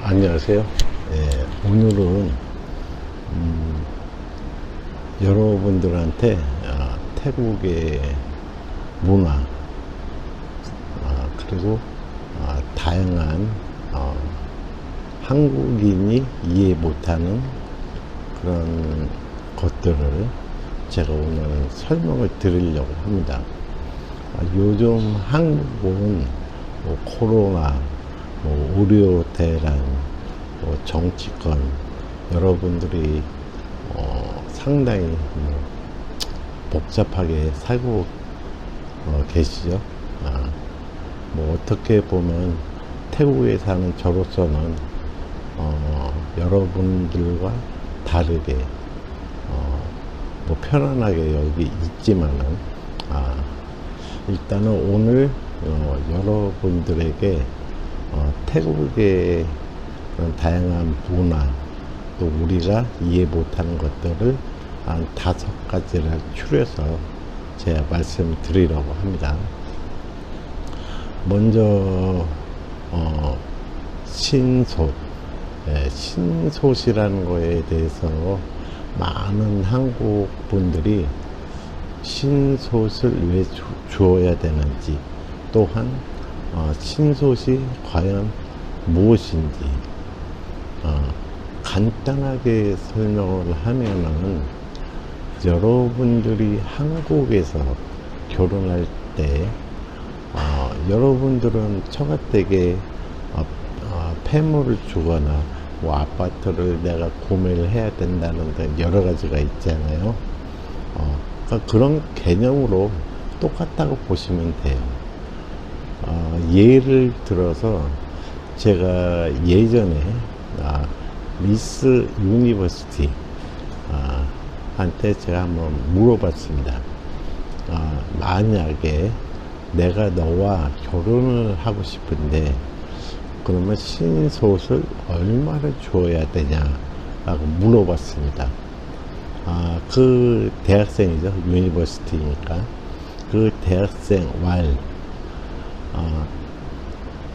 안녕하세요. 오늘은 여러분들한테 태국의 문화 그리고 다양한 한국인이 이해 못하는 그런 것들을 제가 오늘 설명을 드리려고 합니다. 요즘 한국은 뭐 코로나, 의료 대란, 정치권, 여러분들이 상당히 복잡하게 살고 계시죠. 어떻게 보면 태국에 사는 저로서는 여러분들과 다르게 편안하게 여기 있지만은 일단은 오늘 여러분들에게 태국의 그런 다양한 문화, 또 우리가 이해 못하는 것들을 한 5가지를 추려서 제가 말씀드리려고 합니다. 먼저 신솥, 신솥이라는 거에 대해서 많은 한국 분들이 신솥을 왜 주어야 되는지, 또한 신솥이 과연 무엇인지 간단하게 설명을 하면은, 여러분들이 한국에서 결혼할 때 여러분들은 처가댁에 폐물을 주거나 아파트를 내가 구매를 해야 된다는 여러 가지가 있잖아요. 그러니까 그런 개념으로 똑같다고 보시면 돼요. 예를 들어서 제가 예전에 미스 유니버시티 한테 제가 한번 물어봤습니다. 만약에 내가 너와 결혼을 하고 싶은데 그러면 신솥을 얼마를 줘야 되냐 라고 물어봤습니다. 그 대학생이죠. 유니버시티니까. 그 대학생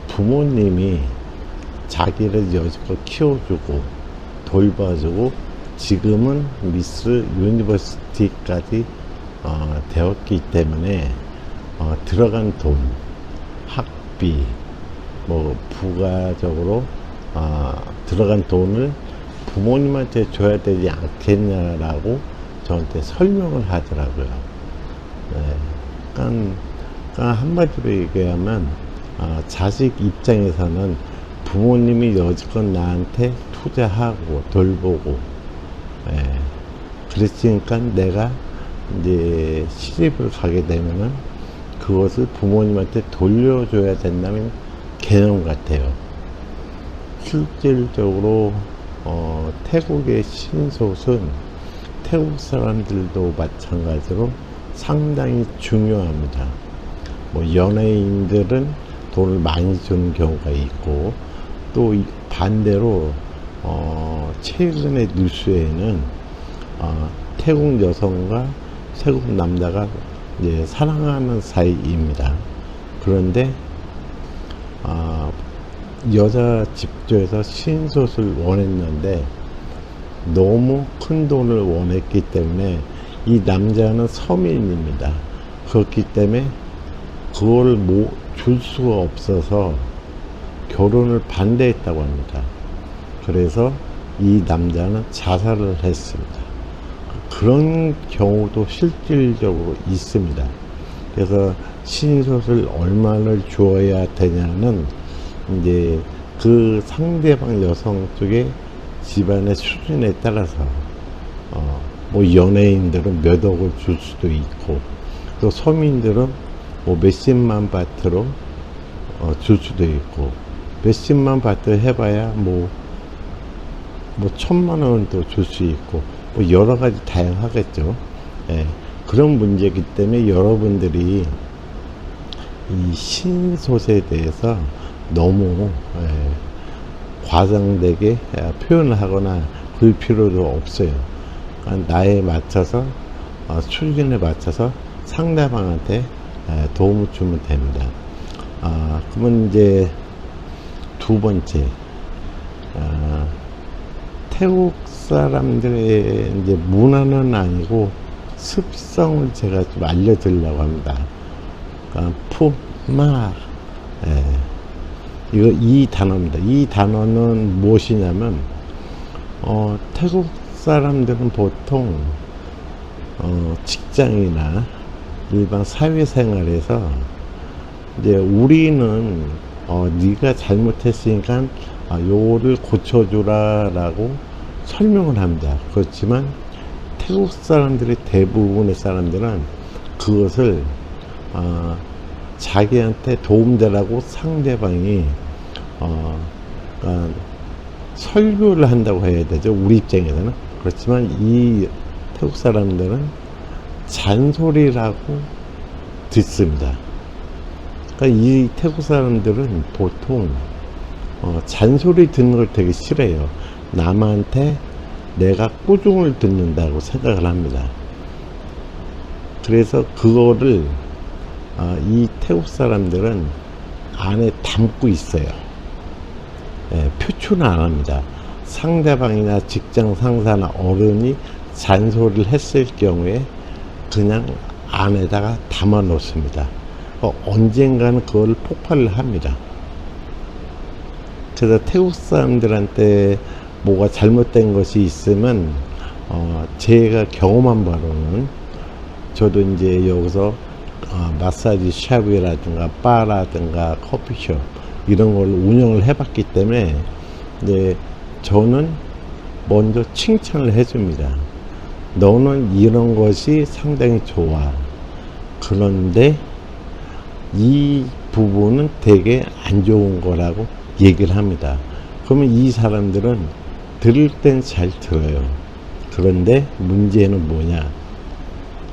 부모님이 자기를 여지껏 키워주고 돌봐주고 지금은 미스 유니버시티까지 되었기 때문에 들어간 돈, 학비, 부가적으로 들어간 돈을 부모님한테 줘야 되지 않겠냐라고 저한테 설명을 하더라고요. 그러니까 한마디로 얘기하면 자식 입장에서는 부모님이 여지껏 나한테 투자하고 돌보고 그랬으니까 내가 이제 시집을 가게 되면은 그것을 부모님한테 돌려줘야 된다는 개념 같아요. 실질적으로 태국의 신솥은 태국 사람들도 마찬가지로 상당히 중요합니다. 연예인들은 돈을 많이 주는 경우가 있고, 또 반대로 최근의 뉴스에는 태국 여성과 태국 남자가 이제 사랑하는 사이입니다. 그런데 여자 집주에서 신솥을 원했는데 너무 큰 돈을 원했기 때문에 이 남자는 서민입니다. 그렇기 때문에 그걸 줄 수가 없어서 결혼을 반대했다고 합니다. 그래서 이 남자는 자살을 했습니다. 그런 경우도 실질적으로 있습니다. 그래서 신솥을 얼마를 주어야 되냐는 이제 그 상대방 여성 쪽의 집안의 수준에 따라서 연예인들은 몇 억을 줄 수도 있고, 또 서민들은 몇십만 바트로 줄 수도 있고, 몇십만 바트 해봐야 1,000만 원도 줄 수 있고, 여러 가지 다양하겠죠. 그런 문제이기 때문에 여러분들이 이 신솥에 대해서 너무 과장되게 표현을 하거나 그럴 필요도 없어요. 그러니까 나에 맞춰서 수준에 맞춰서 상대방한테 도움을 주면 됩니다. 그러면 이제 두 번째, 아, 태국 사람들의 이제 문화는 아니고 습성을 제가 좀 알려드리려고 합니다. 그러니까 푸마, 예. 이 단어입니다. 이 단어는 무엇이냐면, 태국 사람들은 보통, 직장이나 일반 사회생활에서, 이제 우리는, 네가 잘못했으니까, 요거를 고쳐주라 라고 설명을 합니다. 그렇지만, 태국 사람들의 대부분의 사람들은 그것을, 자기한테 도움되라고 상대방이 그러니까 설교를 한다고 해야 되죠. 우리 입장에서는. 그렇지만 이 태국 사람들은 잔소리라고 듣습니다. 그러니까 이 태국 사람들은 보통 잔소리 듣는 걸 되게 싫어해요. 남한테 내가 꾸중을 듣는다고 생각을 합니다. 그래서 그거를 이 태국 사람들은 안에 담고 있어요. 예, 표출은 안 합니다. 상대방이나 직장 상사나 어른이 잔소리를 했을 경우에 그냥 안에다가 담아 놓습니다. 언젠가는 그걸 폭발을 합니다. 그래서 태국 사람들한테 뭐가 잘못된 것이 있으면 제가 경험한 바로는, 저도 이제 여기서 마사지 샵이라든가 바라든가 커피숍 이런 걸 운영을 해봤기 때문에 이제 저는 먼저 칭찬을 해줍니다. 너는 이런 것이 상당히 좋아. 그런데 이 부분은 되게 안 좋은 거라고 얘기를 합니다. 그러면 이 사람들은 들을 땐 잘 들어요. 그런데 문제는 뭐냐?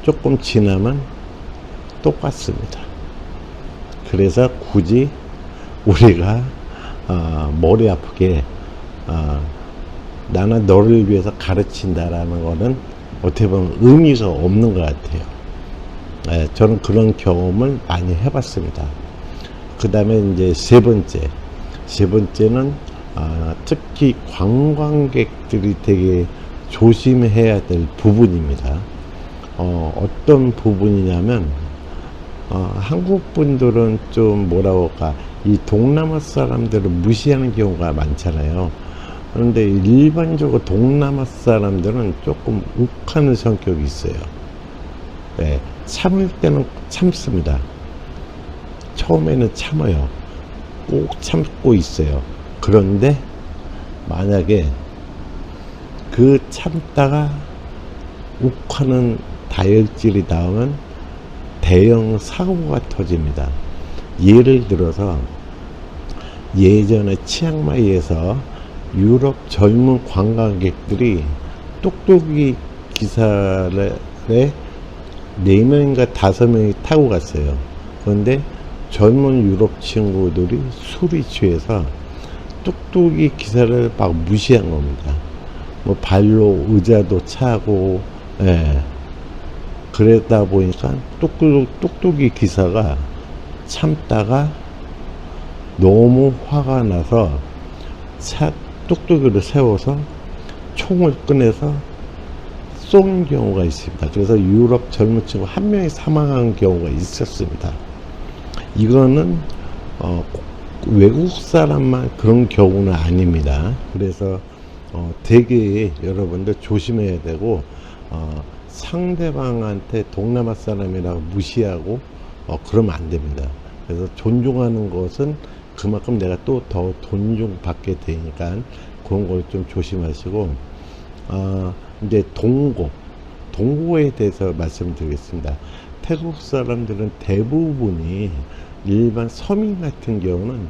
조금 지나면 똑같습니다. 그래서 굳이 우리가 머리 아프게 나는 너를 위해서 가르친다라는 거는 어떻게 보면 의미가 없는 것 같아요. 저는 그런 경험을 많이 해봤습니다. 그 다음에 이제 세 번째는 특히 관광객들이 되게 조심해야 될 부분입니다. 어떤 부분이냐면, 한국 분들은 좀 뭐라고 할까, 이 동남아 사람들을 무시하는 경우가 많잖아요. 그런데 일반적으로 동남아 사람들은 조금 욱하는 성격이 있어요. 네, 참을 때는 참습니다. 처음에는 참아요. 꼭 참고 있어요. 그런데 만약에 그 참다가 욱하는 다혈질이 나오면 대형 사고가 터집니다. 예를 들어서 예전에 치앙마이에서 유럽 젊은 관광객들이 똑똑이 기사를 4명인가 5명이 타고 갔어요. 그런데 젊은 유럽 친구들이 술이 취해서 뚝뚝이 기사를 막 무시한 겁니다. 뭐 발로 의자도 차고, 예. 그러다 보니까 뚝뚝이 기사가 참다가 너무 화가 나서 뚝뚝이를 세워서 총을 꺼내서 쏜 경우가 있습니다. 그래서 유럽 젊은 친구 1명이 사망한 경우가 있었습니다. 이거는 외국 사람만 그런 경우는 아닙니다. 그래서 되게 여러분들 조심해야 되고, 상대방한테 동남아 사람이라고 무시하고 그러면 안 됩니다. 그래서 존중하는 것은 그만큼 내가 또 더 존중받게 되니까 그런 걸 좀 조심하시고, 이제 동고에 대해서 말씀드리겠습니다. 태국 사람들은 대부분이 일반 서민 같은 경우는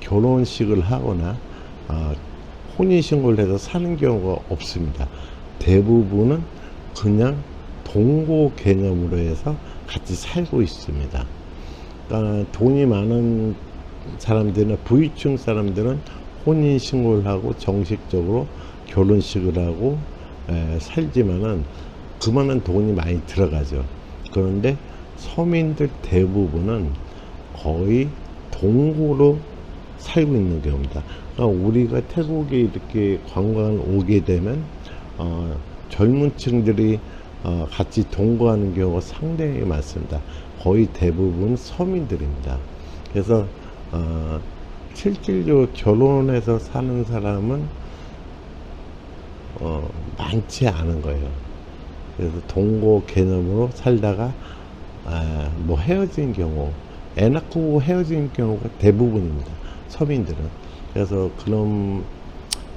결혼식을 하거나 혼인신고를 해서 사는 경우가 없습니다. 대부분은 그냥 동고 개념으로 해서 같이 살고 있습니다. 그러니까 돈이 많은 사람들이나 부유층 사람들은 혼인신고를 하고 정식적으로 결혼식을 하고 살지만은 그만한 돈이 많이 들어가죠. 그런데 서민들 대부분은 거의 동고로 살고 있는 경우입니다. 그러니까 우리가 태국에 이렇게 관광을 오게 되면 젊은 층들이 같이 동거하는 경우가 상당히 많습니다. 거의 대부분 서민들입니다. 그래서 실질적으로 결혼해서 사는 사람은 많지 않은 거예요. 그래서 동거 개념으로 살다가 뭐 헤어진 경우, 애 낳고 헤어진 경우가 대부분입니다. 서민들은. 그래서 그런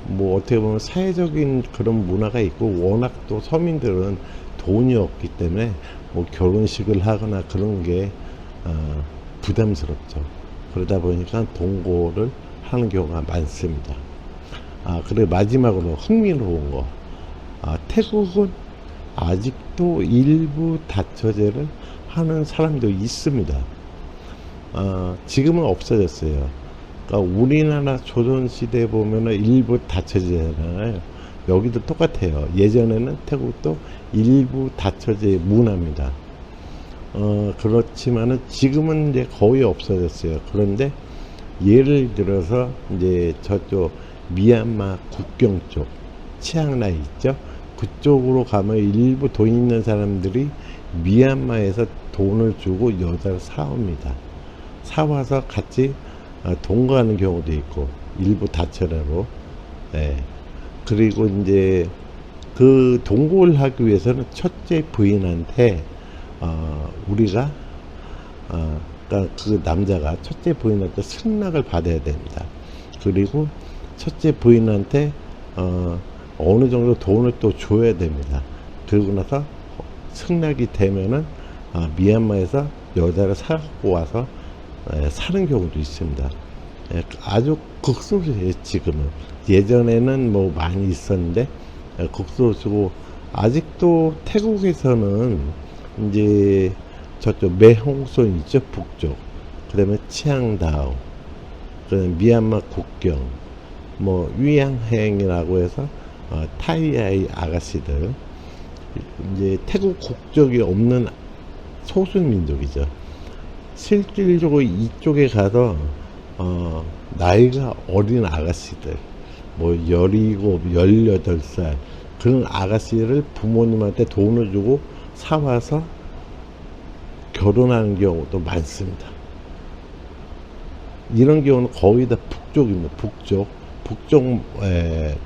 뭐 어떻게 보면 사회적인 그런 문화가 있고, 워낙 또 서민들은 돈이 없기 때문에 뭐 결혼식을 하거나 그런 게 부담스럽죠. 그러다 보니까 동거를 하는 경우가 많습니다. 그리고 마지막으로 흥미로운 거, 태국은 아직도 일부 다처제를 하는 사람도 있습니다. 지금은 없어졌어요. 그러니까 우리나라 조선시대에 보면은 일부 다처제잖아요. 여기도 똑같아요. 예전에는 태국도 일부 다처제 문화입니다. 그렇지만은 지금은 이제 거의 없어졌어요. 그런데 예를 들어서 이제 저쪽 미얀마 국경 쪽 치앙라이 있죠. 그쪽으로 가면 일부 돈 있는 사람들이 미얀마에서 돈을 주고 여자를 사옵니다. 사와서 같이 동거하는 경우도 있고, 일부 다처제로. 그리고 이제 그 동거를 하기 위해서는 첫째 부인한테 우리가 그러니까 그 남자가 첫째 부인한테 승낙을 받아야 됩니다. 그리고 첫째 부인한테 어느 정도 돈을 또 줘야 됩니다. 그러고 나서 승낙이 되면은 미얀마에서 여자를 사갖고 와서 사는 경우도 있습니다. 아주 극소수예요. 지금은. 예전에는 뭐 많이 있었는데 극소수고, 아직도 태국에서는 이제 저쪽 매홍손 있죠, 북쪽. 그 다음에 치앙다오, 그 미얀마 국경, 뭐 위양행이라고 해서 타이아이 아가씨들, 이제 태국 국적이 없는 소수민족이죠. 실질적으로 이쪽에 가서 나이가 어린 아가씨들, 뭐 17, 18살 그런 아가씨를 부모님한테 돈을 주고 사와서 결혼하는 경우도 많습니다. 이런 경우는 거의 다 북쪽입니다. 북쪽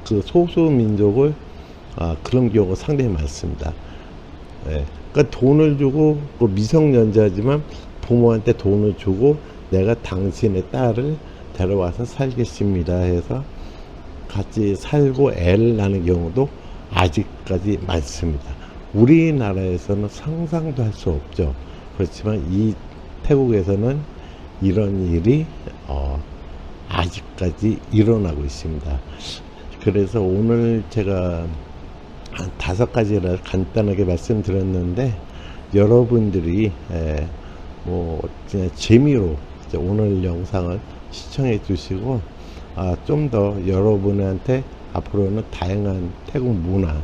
그 소수민족을 그런 경우가 상당히 많습니다. 그러니까 돈을 주고, 미성년자지만 부모한테 돈을 주고 내가 당신의 딸을 데려와서 살겠습니다 해서 같이 살고 애를 낳는 경우도 아직까지 많습니다. 우리나라에서는 상상도 할 수 없죠. 그렇지만 이 태국에서는 이런 일이 아직까지 일어나고 있습니다. 그래서 오늘 제가 한 5가지를 간단하게 말씀드렸는데, 여러분들이 뭐 그냥 재미로 오늘 영상을 시청해 주시고, 좀 더 여러분한테 앞으로는 다양한 태국 문화,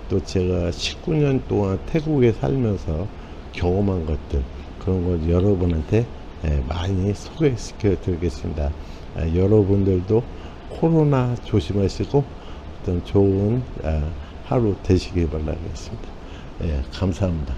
또 제가 19년 동안 태국에 살면서 경험한 것들, 그런 걸 여러분한테 많이 소개시켜 드리겠습니다. 여러분들도 코로나 조심하시고 어떤 좋은 하루 되시길 바라겠습니다. 감사합니다.